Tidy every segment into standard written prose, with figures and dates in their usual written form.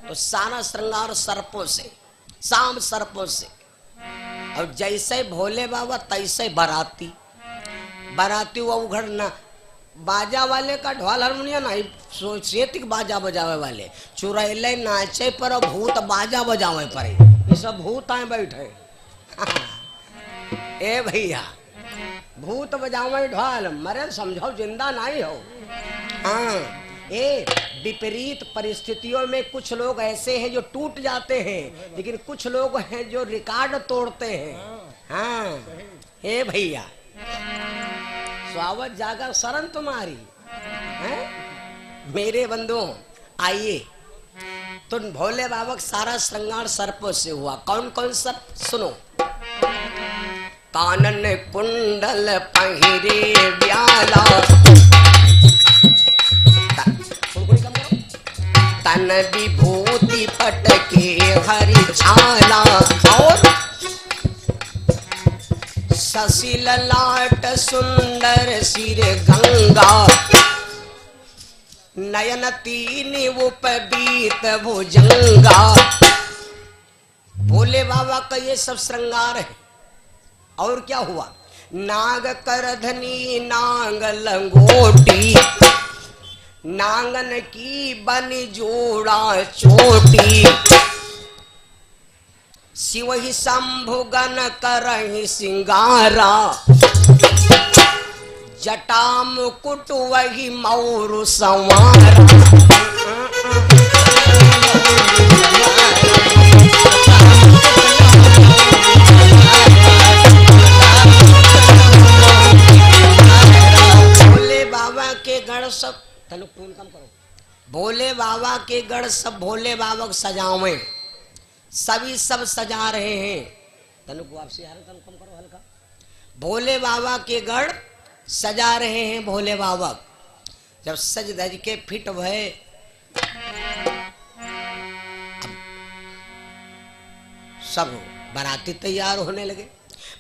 तो सारा श्रृंगार सर्पों से, शाम सर्पों से। और जैसे भोले बाबा तैसे बाराती, बाराती वो उघड़ना बाजा वाले का ढोल हारमोनिया नहीं, सोचेतिक बाजा बजावे वाले चुरैले नाचे पर भूत बाजा बजावे पर, ये सब भूत आए बैठे। ए भैया भूत बजावे ढोल, मरे समझो जिंदा नहीं हो। हाँ, ये विपरीत परिस्थितियों में कुछ लोग ऐसे हैं जो टूट जाते हैं, लेकिन कुछ लोग हैं जो रिकॉर्ड तोड़ते हैं। हाँ हे भैया, स्वागत जागा शरण तुम्हारी है मेरे बंधुओं। आइए तो भोले बाबा का सारा श्रृंगार सर्पों से हुआ। कौन कौन सर्प सुनो। कानन कुंडल पहिरे ब्याला, तन विभूति पटके हरि छाला, और शशि ललाट सुंदर सिर गंगा, नयन तीन उपबीत भुजंगा। भोले बाबा का ये सब श्रृंगार है। और क्या हुआ। नाग करधनी नांग लंगोटी, नांगन की बन जोड़ा चोटी, शिव ही शंभुगन करहि सिंगारा, जटा मुकुट वही मौरु संवारा। भोले बाबा के गढ़ सब कम करो। भोले बाबा के गढ़ सब भोले बाबा को सजावे, सभी सब सजा रहे हैं। तनुक वापसी आ रहे, तनुक कम करो हल्का। भोले बाबा के गढ़ सजा रहे हैं भोले बाबा। जब सज धज के फिट भये, सब बाराती तैयार होने लगे।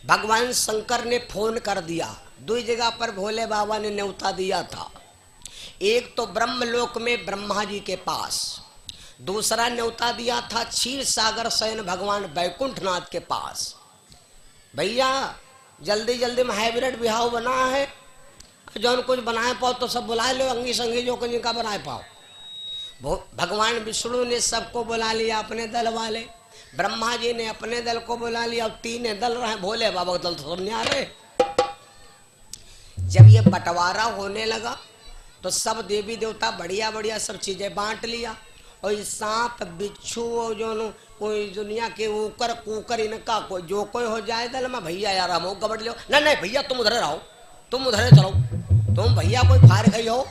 भगवान शंकर ने फोन कर दिया। दो जगह पर भोले बाबा ने न्योता दिया था। एक तो ब्रह्मलोक में ब्रह्मा जी के पास, दूसरा न्योता दिया था क्षीर सागर शयन भगवान बैकुंठनाथ के पास। भैया जल्दी जल्दी में हाइब्रिड बिहाव बना है, जो कुछ बनाए पाओ तो सब बुला लो, अंगी संगी जो कुछ का बनाए पाओ। भगवान विष्णु ने सबको बुला लिया, अपने दल वाले। ब्रह्मा जी ने अपने दल को बुला लिया। अब तीन दल रहे, भोले बाबा का दल तो सब नहीं आ रहे। जब ये बंटवारा होने लगा तो सब देवी देवता बढ़िया बढ़िया सब चीजें बांट लिया। और सांप बिच्छू और जो कोई दुनिया के ऊकर कुकर इनका कोई जो कोई हो जाए दल में, भैया यार हम गबड़ लो, नहीं भैया तुम उधर रहो, तुम उधर चलो, तुम भैया कोई फार गई हो।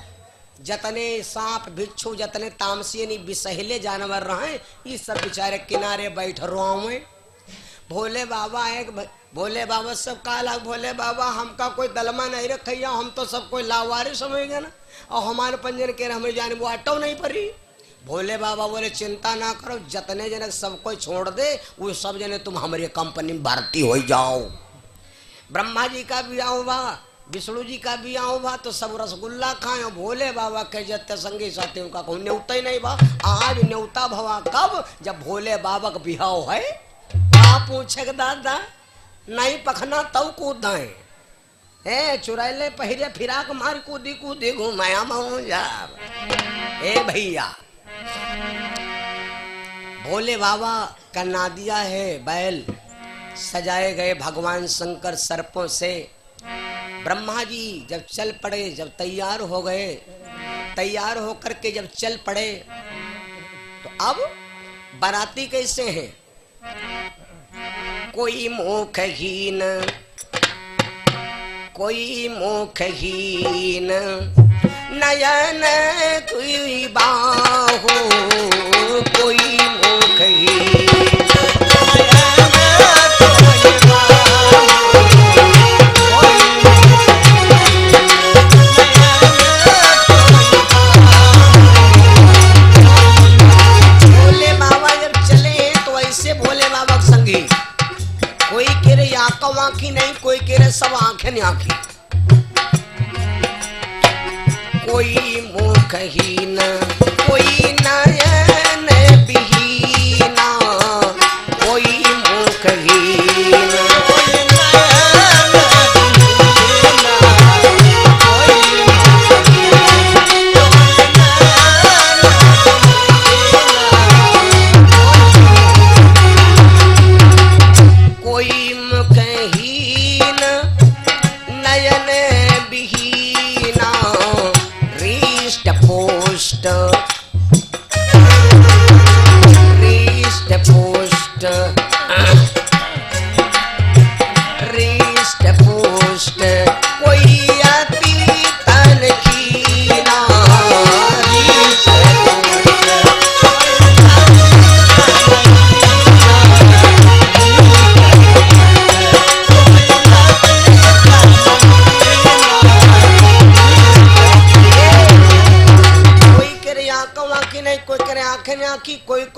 जतने सांप बिच्छू जतने तामसी नहीं बिसहले जानवर रहे, ये सब बेचारे किनारे बैठ रोए। भोले बाबा एक भोले बाबा सब काला, भोले बाबा हमका कोई दलमा नहीं रखिया, हम तो सब कोई लावारे समझेंगे ना, और हमारे पंजन के हमें जाने वो आटो नहीं पड़ी। भोले बाबा बोले चिंता ना करो, जतने जने सब कोई छोड़ दे, वो सब जने तुम हमारी कंपनी में भर्ती हो जाओ। ब्रह्मा जी का ब्याह हुआ, विष्णु जी का ब्याह हुआ, तो सब रसगुल्ला खाए। भोले बाबा के जत्ते संगी साथी उनका कोई न्योता ही नहीं बा। आज न्योता भवा कब, जब भोले बाबा का ब्याह है। आप पूछे दादा नहीं पखना तब कूदाए, चुराइले पहिरे फिराक मार कूदी कूदी घुमाया मऊजा। ए भैया भोले बाबा का नादिया है बैल, सजाए गए भगवान शंकर सर्पों से। ब्रह्मा जी जब चल पड़े, जब तैयार हो गए, तैयार होकर के जब चल पड़े, तो अब बाराती कैसे हैं। कोई मुखहीन, कोई मुखहीन, नयन कोई बाहु, कोई मुखहीन, आंखी नहीं, कोई कह रहे सब आंखें नहीं आंखी। कोई मुखहीन, कोई नयन बिहीन,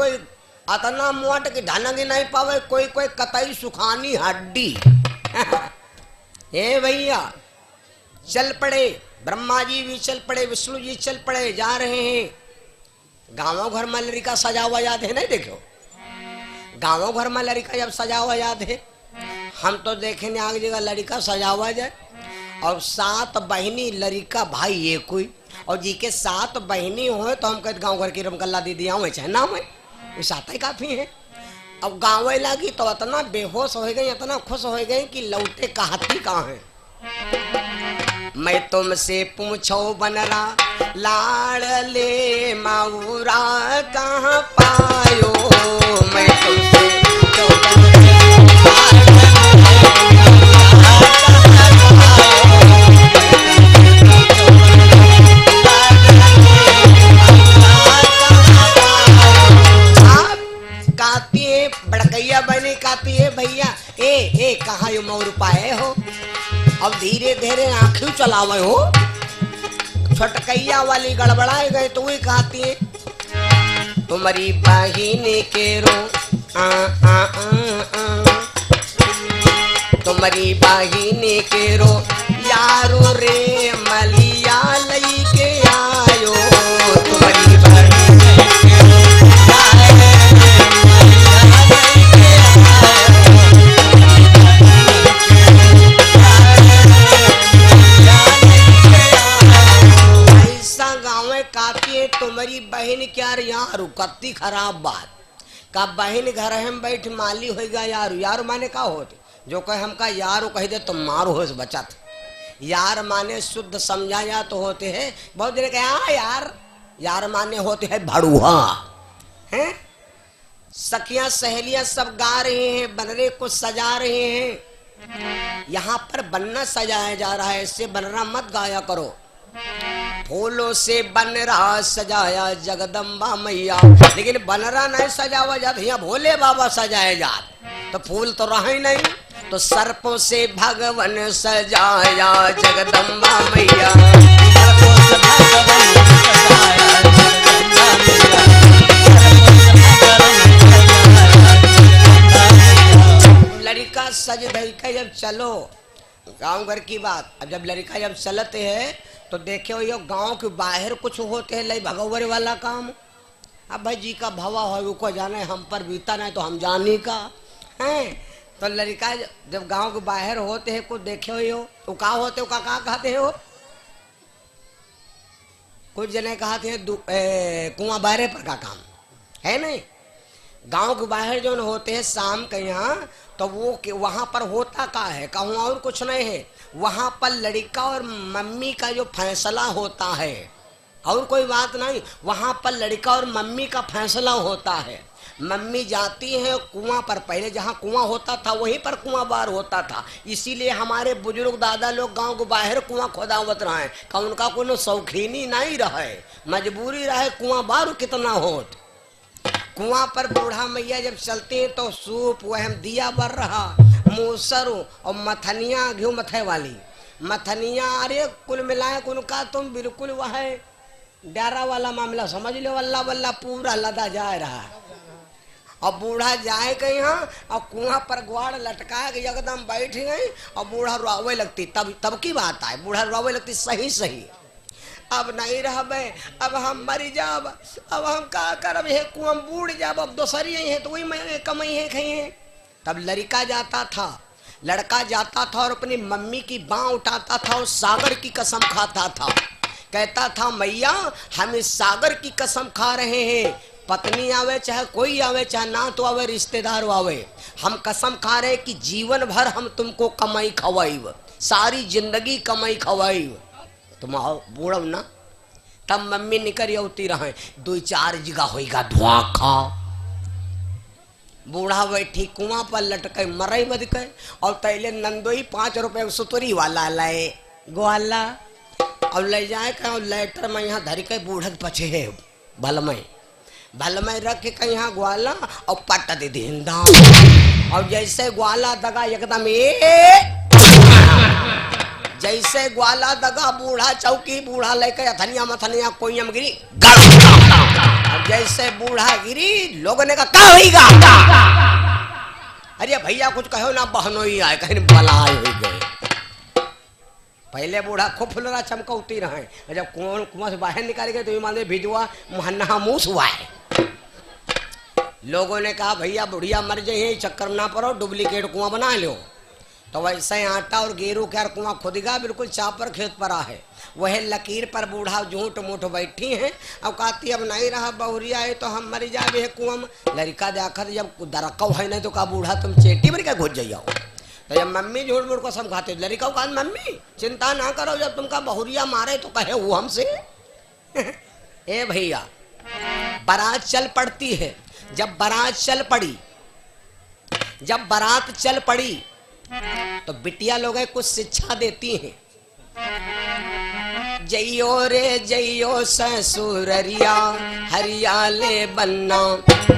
कोई अतना मोट की ढनग नहीं पावे, कोई कोई कतई सुखानी हड्डी। हे भैया चल पड़े, ब्रह्मा जी भी चल पड़े, विष्णु जी चल पड़े, जा रहे हैं। गाँव घर में लड़का सजा हुआ याद है, नहीं देखो गाँव घर में लड़का जब सजा हुआ याद है, हम तो देखे आगे जगह लड़का सजा हुआ जाए और 7 बहनी लड़का भाई ये कोई, और जी के 7 बहनी हो तो हम कहते गाँव घर की रमकल्ला दीदी आवे चाहे ना आवे, इस आता ही काफी है। अब गाँव लगी तो इतना बेहोश हो गई, इतना खुश हो गई कि लौटे कहती कहाँ है। मैं तुमसे पूछो बनरा लाड़ले मऊरा कहाँ पायो, मैं तुमसे पूछो बड़कैया बने कहती है भैया ए कहाँ यो मऊर पाए हो। अब धीरे धीरे आंखें चलावे हो, छोटकैया वाली गड़बड़ाए गए तो वही कहती है तुम्हारी बहिन के रो तुम्हारी बहिन के रो यारो रे मलिया लई के आयो, तुम्हारी बहिन के रो तुम्हारी बहन क्या यार कत्ती खराब बात का बहन घर हम बैठ माली होगा यार। यार माने का होते जो कहे हमका यार कह दे तो मारो हो बचत। यार माने शुद्ध समझाया तो होते हैं, बहुत देर कहे यार, यार माने होते हैं भड़ुआ हैं। सखियां सहेलियां सब गा रहे हैं, बनरे को सजा रहे हैं। यहाँ पर बनना सजाया जा रहा है, इससे बनरा मत गाया करो। फूलों से बनरा सजाया जगदम्बा मैया, लेकिन बनरा नहीं सजावा जात, यहाँ भोले बाबा सजाए जात, तो फूल तो रहा ही नहीं। तो सर्पों से भगवान सजाया जगदम्बा मैया, सर्पों से भगवान सजाया जगदम्बा मैया। लड़का सज धज के जब चलो, गांव घर की बात, अब जब लड़का जब चलते है तो देखे हो, ये गांव के बाहर कुछ होते हैं लई भगवर वाला काम। अब भाई जी का भवा हो उसको जाने, हम पर बीता नहीं तो हम जानी का हैं। तो लड़का जब गांव के बाहर होते हैं कुछ देखे हो तो का होते हो, का कहते हो, कुछ जने कहते हैं कुआं बाहरे पर का काम है नहीं। गांव के बाहर जो होते हैं शाम के यहाँ, तो वो वहां पर होता का है, कहूँ और कुछ नहीं है, वहां पर लड़का और मम्मी का जो फैसला होता है, और कोई बात नहीं। वहां पर लड़का और मम्मी का फैसला होता है। मम्मी जाती है कुआं पर, पहले जहाँ कुआं होता था वहीं पर कुआं बार होता था, इसीलिए हमारे बुजुर्ग दादा लोग गांव के बाहर कुआं खोदावत रहे का उनका कोई शौकीनी नहीं रहे, मजबूरी रहे कुआं बार कितना होत। कुआं पर बूढ़ा मैया जब चलते हैं तो सूप वह दिया बर रहा, मूसर और मथनिया घी मथे वाली मथनिया, अरे कुल मिलाए उनका तुम बिल्कुल वह डारा वाला मामला समझ लो, वल्ला वल्ला पूरा लदा जा रहा है। और बूढ़ा जाए के यहाँ और कुआं पर ग्वाड़ लटका के एकदम बैठ गई और बूढ़ा रोवे लगती, तब की बात है, बूढ़ा रोवे लगती सही सही, अब नहीं रह बे, अब हम मरी जाब, अब हम का करब, हे कुआं बूढ़ जाब, अब दोसरी है तो वही मैं कमाई है खई है। तब लड़का जाता था, लड़का जाता था और अपनी मम्मी की बाँ उठाता था और सागर की कसम खाता था, कहता था मैया हम इस सागर की कसम खा रहे हैं, पत्नी आवे चाहे कोई आवे चाहे ना तो आवे रिश्तेदार आवे, हम कसम खा रहे कि जीवन भर हम तुमको कमाई खवाईब, सारी जिंदगी कमाई खवाईब। तुम आओ बूढ़व ना। तब मम्मी निकल होती रहे, 2-4 जगह होगा धुआं खा। बूढ़ा बैठी कुआं पर लटके मरई बद के, और तैले नंदोई 5 रुपए सुतरी वाला लाए ग्वाला और ले जाए कहीं लेटर में यहाँ धरी के बूढ़ पछे है भल में रख के यहाँ ग्वाला और पट दे दिंदा, और जैसे ग्वाला दगा एकदम जैसे ग्वाला दगा बूढ़ा चौकी, बूढ़ा लेकर अथनिया मथनिया कोई हम गिरी, अब जैसे बूढ़ा गिरी लोगों ने कहा होगा, अरे भैया कुछ कहो ना, बहनों ही आए कहीं बलाय हो गए। पहले बूढ़ा खूब फुलरा चमकौती रहे, जब कुआं से बाहर निकाल गए तो मान भिजवा मुहन्ना मूस हुआ है। लोगों ने कहा भैया बुढ़िया मर जाइए, चक्कर ना पड़ो, डुप्लीकेट कुआं बना लो। तो वैसे आटा और गेरू के कुआं खुदगा बिल्कुल चापर खेत पर है, वह लकीर पर बूढ़ा झूठ मूठ बैठी है। अब कहती अब नहीं रहा बहुरिया है तो हम मर जाए कुआं में। लड़का देखा जब दरकव है नहीं तो कहा बूढ़ा तुम चेटी भर के घुस जाइयो। तो जब मम्मी झूठ मूठ को समझाते लड़का कहा मम्मी चिंता ना करो, जब तुमका बहुरिया मारे तो कहे वो हमसे ए भैया बारात चल पड़ती है। जब बारात चल पड़ी, जब बारात चल पड़ी तो बिटिया लोग कुछ शिक्षा देती हैं। जइयो रे जइयो ससुररिया हरियाले बन्ना,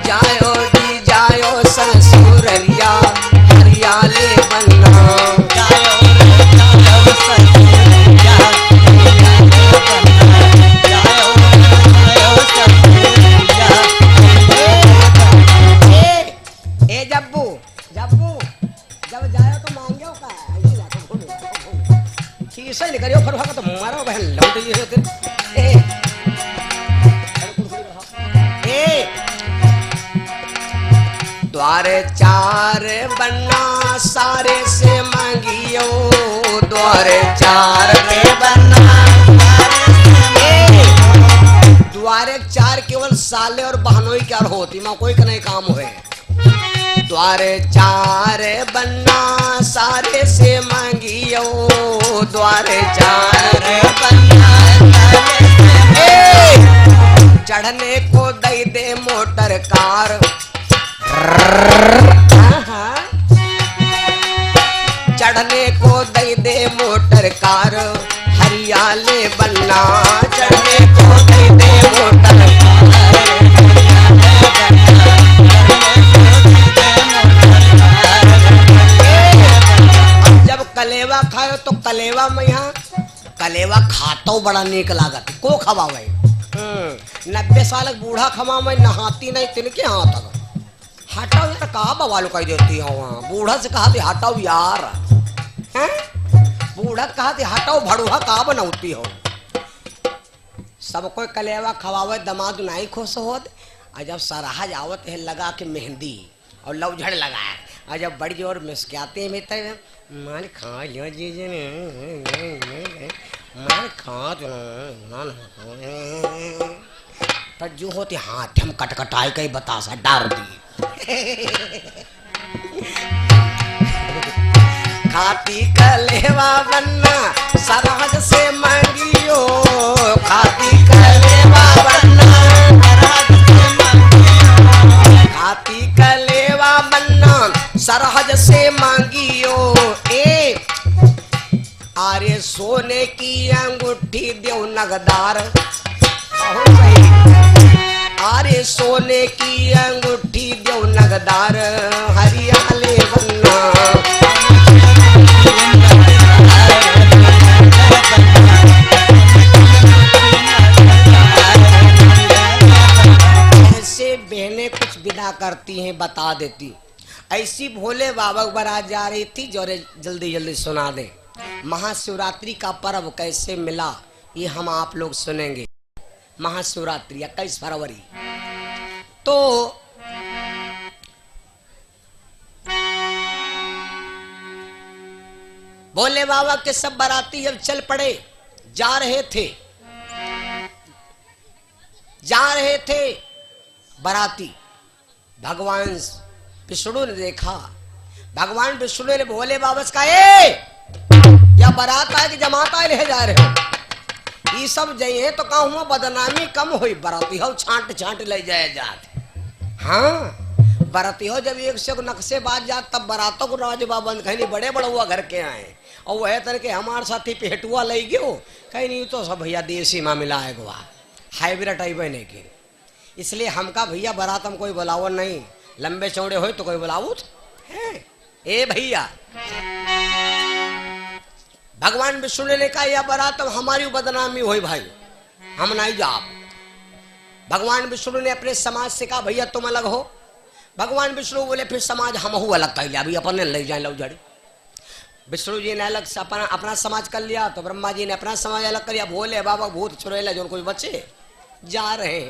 जायो जी जायो ससुररिया हरियाले बन्ना, जायो रे जायो ससुररिया हरियाले बन्ना, जायो रे जायो ससुररिया। ए जब्बू जब्बू जब जायो तो मांगियो का ऐसे जाके ठीक से निकलियो फिर भागा तो मारो बहन लौट ये होते ए द्वारे चार बन्ना सारे से मांगियो, द्वारे चार रे बन्ना द्वारे चार केवल साले और बहनों ही क्या होती माँ कोई का नहीं काम हुए। द्वारे चार बन्ना सारे से मांगियो, द्वारे चार बन्ना चढ़ने को दई दे मोटर कार, चढ़ने को दई दे मोटर कार हरियाले बन्ना, चढ़ने को दई दे मोटर कलेवा खाओ तो कलेवा में यहाँ कलेवा खातो बड़ा नीक लागत को खवावे। 90 साल बूढ़ा खवावे नहाती नहीं तिनके हाथ हटाओ यार कहा बवाल कह देती हो। वहाँ बूढ़ा से कहा थी हटाओ यार, हैं बूढ़ा कहा थी हटाओ भड़ुआ कहा बनौती हो। सब कोई कलेवा खवावे दमाद नहीं खुश होत। जब सराहा जावत है लगा के मेहंदी और लवझड़ लगाया, और जब बड़ी जोर मुस्कुराते हैं माल खा लियो जीजे ने माल खा तो जो होती हाथ हम कटकटाई कई बतासा डाल दी खाती कलेवा बन्ना सरहद से मांगियो, खाती कलेवा बन्ना खाती कलेवा बन्ना सरहद से मांगियो। ए आरे सोने की अंगूठी देव नगदार, आरे सोने की अंगूठी देव नगदार हरियाले बन्ना, ऐसे बहनें कुछ बिना करती हैं बता देती। ऐसी भोले बाबा बारात जा रही थी जो जल्दी जल्दी सुना दे। महाशिवरात्रि का पर्व कैसे मिला ये हम आप लोग सुनेंगे। महाशिवरात्रि 21 फरवरी तो भोले बाबा के सब बाराती जब चल पड़े जा रहे थे बाराती। भगवान विष्णु ने देखा, भगवान विष्णु ने भोले बाबा से कहा या बारात आए कि जमात आए ले जा रहे हो, ये सब जाइए तो कहूँ बदनामी कम हुई। बाराती हो छांट छांट ले जाए जात। हाँ बाराती हो जब एक से नक्शे बाज जात तब बारातों को राजबा बंद कहीं बड़े बड़े हुआ घर के आए और वह तरह के हमारे साथी पेटुआ ले गयो कहीं नहीं तो सब भैया देसी मामला है गुआ हाइब्रिड टाइप है नहीं की। इसलिए हमका भैया बारात हम कोई बुलाओ नहीं, लंबे चौड़े हो तो कोई बुलाओ है। ए भैया भगवान विष्णु ने कहा यह बारात अब हमारी बदनामी हुई भाई, हम नहीं जा। भगवान विष्णु ने अपने समाज से कहा भैया तुम अलग हो। भगवान विष्णु बोले फिर समाज हम हूँ अलग कर लिया, अभी अपने ले जाए लव जड़ी। विष्णु जी ने अलग से अपना समाज कर लिया, तो ब्रह्मा जी ने अपना समाज अलग कर लिया। भोले बाबा भूत छुड़ेला जो कुछ बच्चे जा रहे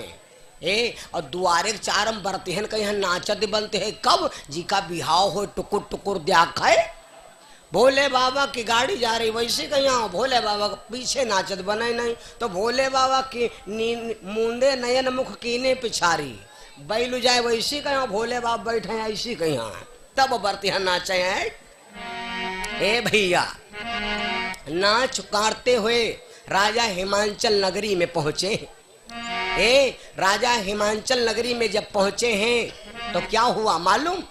हैं और दुआरे चारम बरते हैं कहीं नाचत बनते हैं। कब जी का बिहाव हो टुकुर टुकुर दिया खाए, भोले बाबा की गाड़ी जा रही वैसे कहीं भोले बाबा पीछे नाचत बने नहीं, तो भोले बाबा की मुंदे नयन मुख कीने पिछारी बैलू जाए वैसी कहीं भोले बाबा बैठे ऐसी कहीं तब बरतिया नाचे हैं। ए भैया नाच काटते हुए राजा हिमांचल नगरी में पहुंचे। राजा हिमांचल नगरी में जब पहुंचे हैं तो क्या हुआ मालूम?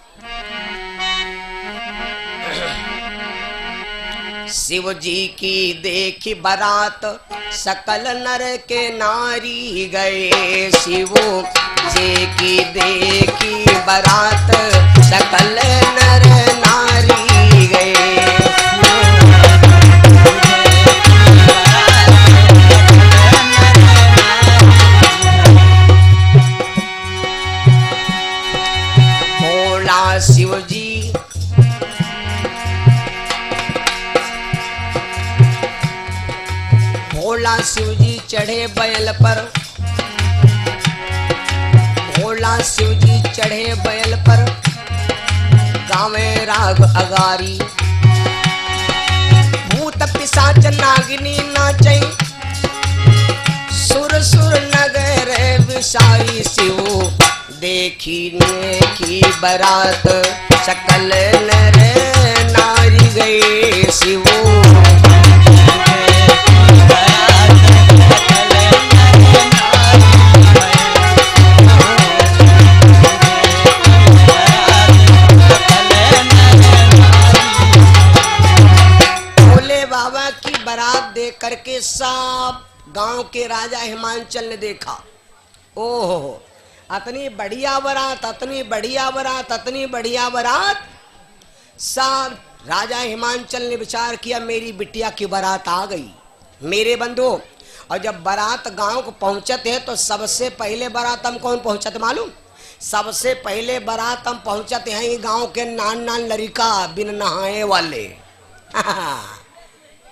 शिव जी की देखी बारात सकल नर के नारी गए। शिव जी की देखी बारात सकल नर नारी गए। भोला शिव जी भोला शिव जी चढ़े बैल पर, भोला शिव जी चढ़े बैल पर गावे राग अगारी। भूत पिशाच नागिनी नाचे सुर सुर नगर विसाई। शिव देखी की बारात सकल नर नारी गए। शिव देख करके सब गांव के राजा हिमांचल ने देखा, ओहो अतनी बढ़िया बारात, अतनी बढ़िया बारात, अतनी बढ़िया बारात। सब राजा हिमांचल ने विचार किया मेरी बिटिया की बारात आ गई मेरे बंधु। और जब बारात गांव को पहुंचते हैं तो सबसे पहले बारात हम कौन पहुंचते मालूम? सबसे पहले बारात हम पहुंचते हैं गांव के नान नान लड़का बिन नहाए वाले।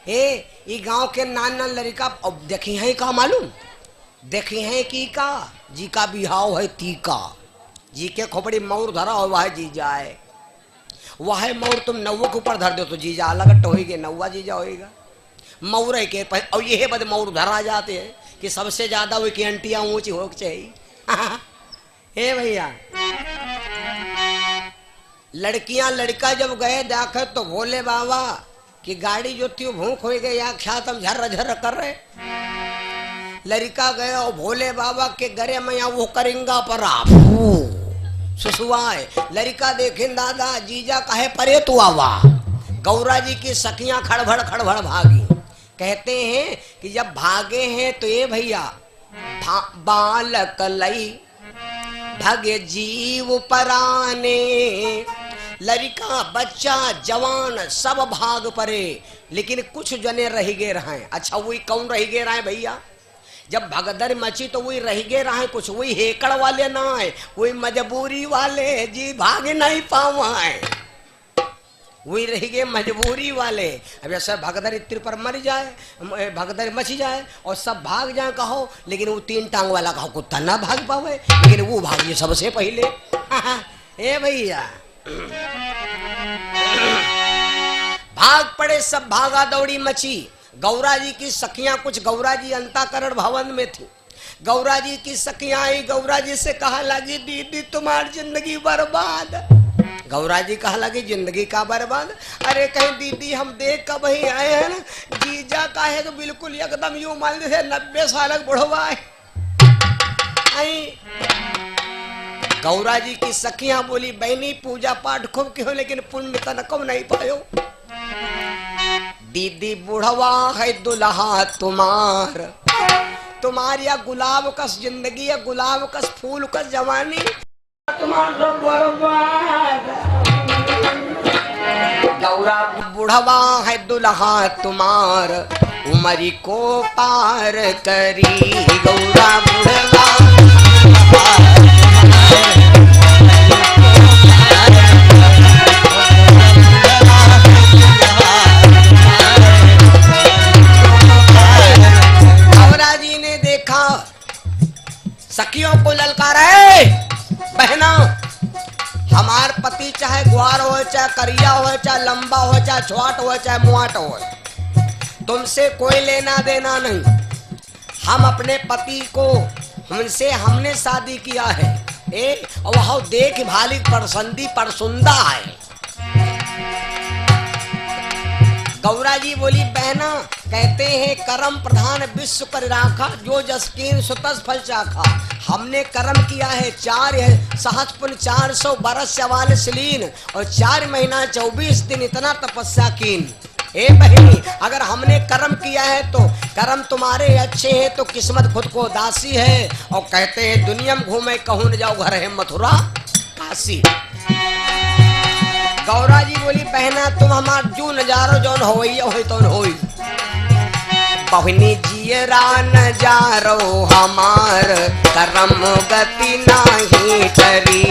ये गांव के नान नान लड़का अब देखी है का मालूम? देखी है कि का जी का बिहाव है तीका, जी के खोपड़ी मौर धरा हो वह जी जाए, वह मौर तुम नौवे के ऊपर धर दो तो जीजा अलग होएगा, नौवा जीजा होएगा मौर के। और ये बद मौर धरा जाते हैं कि सबसे ज्यादा वो की अंटिया ऊंची हो चाहिए। हे भैया लड़कियां लड़का जब गए देखे तो भोले बाबा कि गाड़ी जो थी वो भूख हो गई या ख्यात हम झर्र झर्र कर रहे। लड़का गया और भोले बाबा के गरे में वो करेंगा पर सुसुआए। लड़का देखे दादा जीजा कहे परे तू आवा। गौरा जी की सखियां खड़भड़ खड़भड़ भागी। कहते हैं कि जब भागे हैं तो ये भैया बालक लई भगे जीव पराने। लड़का बच्चा जवान सब भाग परे, लेकिन कुछ जने रह गए रहे। अच्छा वही कौन रह गए रहे भैया? जब भगदड़ मची तो वही रह गए रहे, कुछ वही हेकड़ वाले ना है, वही मजबूरी वाले जी भाग नहीं पावे, वही रह गए मजबूरी वाले। अब ऐसा भगदड़ इत्र पर मर जाए, भगदड़ मच जाए और सब भाग जाए कहो, लेकिन वो तीन टांग वाला कहो कुत्ता ना भाग पावे, लेकिन वो भागे सबसे पहले। ए भैया भाग पड़े सब, भागा दौड़ी मची। गौरा जी की सखियां, कुछ गौरा जी अंताकरण भवन में थी। गौरा जी की सखियां आई, गौरा जी से कहा लगी दीदी तुम्हारी जिंदगी बर्बाद। गौरा जी कहा लगी जिंदगी का बर्बाद? अरे कहीं दीदी हम देख कब ही आए हैं ना, जीजा का है तो बिल्कुल एकदम यूं मान लीजिए 90 साल बुढ़वा है। गौरा जी की सखियां बोली बहनी पूजा पाठ खूब की हो लेकिन पुण्य तनकम नहीं पायो। दीदी बुढ़वा है दुल्हा तुम्हारी या गुलाब कस जिंदगी है, गुलाब कस फूल कस जवानी तुम्हारा बर्बाद। गौरा बुढ़वा है दुल्हा तुम्हार उमरी को पार करी। गौरा बुढ़वा गौरा जी ने देखा सखियों को ललकारा, है बहना हमार पति चाहे ग्वार हो चाहे करिया हो चाहे लंबा हो चाहे छोट हो चाहे मुआट हो, तुमसे कोई लेना देना नहीं। हम अपने पति को हमसे हमने शादी किया है और वह देख भाली परसंदी परसुंदा है। गौरा जी बोली बहना कहते हैं कर्म प्रधान विश्व कर राखा जो जसकीन सुतस फल चाखा। हमने कर्म किया है 4 सहज पुण्य 400 बरस 44 लीन और 4 महीना 24 दिन इतना तपस्या कीन। ए बहनी अगर हमने कर्म किया है तो कर्म तुम्हारे अच्छे हैं तो किस्मत खुद को दासी है। और कहते हैं दुनिया में घूमे कहूं न जाओ घर है मथुरा काशी। गौरा जी बोली बहना तुम हमार जो नजारो जौन होई तो होई। बहनी जियरा नजारो हमार कर्म गति नाही करी।